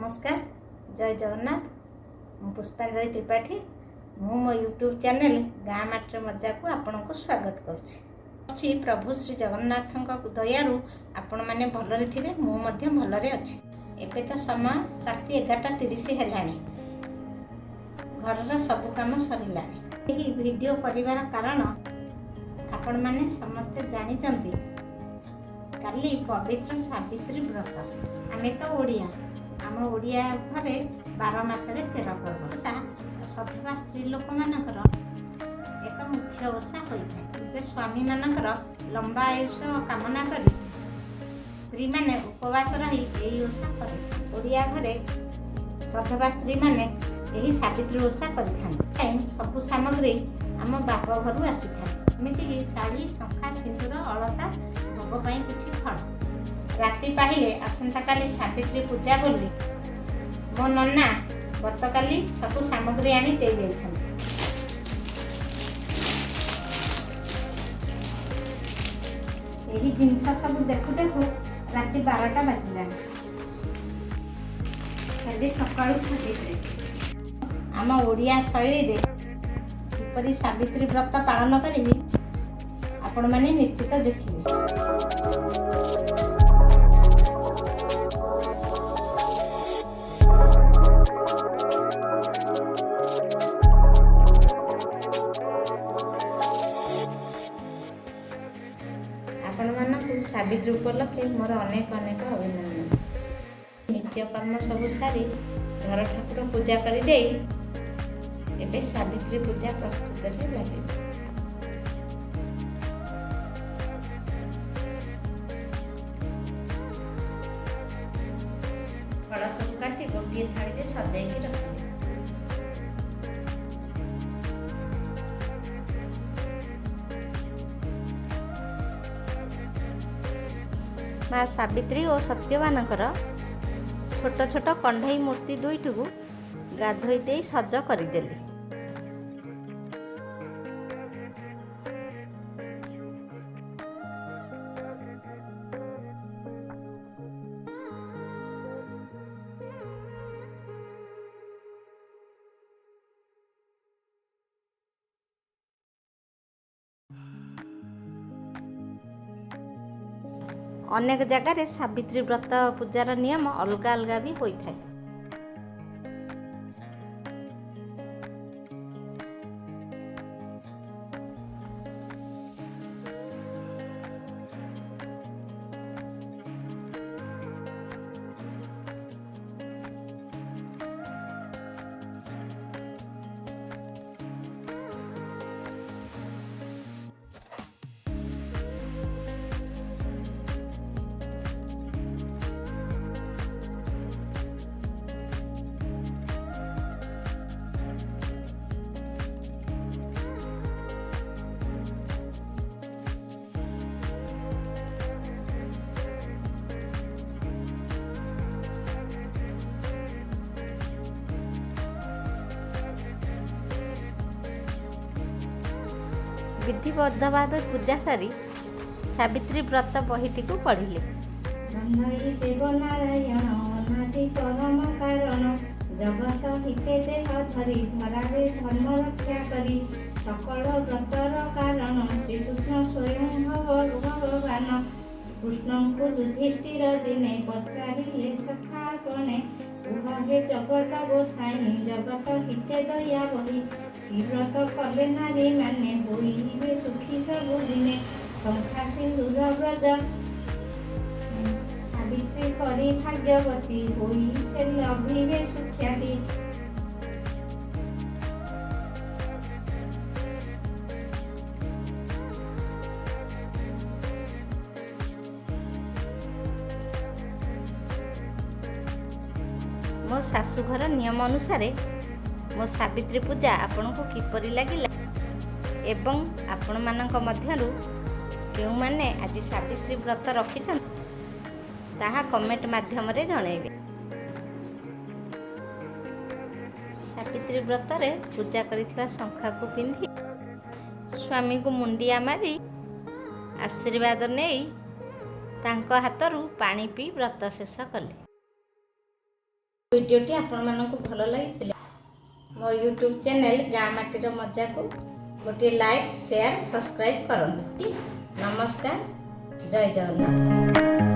नमस्कार जय जगन्नाथ मु पुष्पांजलि त्रिपाठी मु मो यूट्यूब चैनल गाँ माटे मजा को आपण को स्वागत करुच्ची। प्रभु श्री जगन्नाथ दयारू आपण मैंने भलरे थे मुझे भलरे अच्छी। एबे तो समय राति 11:30 है। घर सब काम सरला। वीडियो करिवार कारण आपण मैंने समस्ते जानी काली पवित्र सावित्री व्रत। आमे तो ओडिया आम ओडिया घरे 12 मासरे 13 पर्व सधवा स्त्री लोक मानकर एक मुख्य ओषा होता है। जे स्वामी मानकर लंबा आयुष कामना करी स्त्री माने उपवास रही यही ओषा करे। ओडिया घरे सधवा स्त्री माने यही सावित्री ओषा करिथान। सबु सामग्री आम बाप घर आसी था। एमती शाढ़ी शंखा सिंदूर अलता भोग पाई किछि फल। राति पाहिले आसंता काली सावित्री पूजा बोली मो नन्ना गतकाली सबु सामग्री आनी दे देछन। एही जिनस सब देखु देखु राति 12टा बाजिलानी। खाली सकाळु सावित्री आम ओडिया शैली रे किपरि सावित्री व्रत पालन करिवि आपण माने निश्चित देखिबे। सावित्री उपलक्षे मोर अनेक अनेक अभिनंदन। नित्यकर्म सब सारी घर ठाकुर पूजा कर दे एबे सावित्री पूजा प्रस्तुत लगे। फल सब काटी गोटे थाली सजाई रखिले। माँ सावित्री और सत्यवानकर छोट छोट कंढई मूर्ति दुईटी को गाधोई दे सज करदेली। अनेक जगार सावित्री व्रत पूजार नियम अलग अलग भी होता है। विधिबद्ध भाव पूजा सारी सावित्री व्रत बहीटी को पढ़िले। देव नारायण अनादि परम कारण जगत हिते देह धरी धरारे धर्म रक्षा करी सकल व्रतर कारण श्रीकृष्ण स्वयं भगवान कृष्ण को युधिष्ठिर दिने पचारिले सखा गणे हे जगत गोसाई जगत हिते दया बही व्रत कले नारी माने होइबे सुखी सब दिने शंखा सिंदूर व्रज सावित्री करी भाग्यवती होई से लभिबे सुख्याति। मो शाशुघर नियम अनुसार मो सावित्री पूजा आपण को किपरि लागिला एवं आपण मानक मध्यरु केउ माने आज सावित्री व्रत रखिछन ताहा कमेंट माध्यम रे जणैबे। सावित्री व्रत रे पूजा करिथिबा शंखा को पिंधि स्वामी को मुंडिया मारी आशीर्वाद नेई तांको हातरू पानी पी व्रत शेष कले। भिडियोटी आपको भल लगी मो यूट्यूब चैनल गाँ माटीर मजा को गोटे लाइक शेयर सब्सक्राइब करूँ। नमस्कार, जय जगन्नाथ।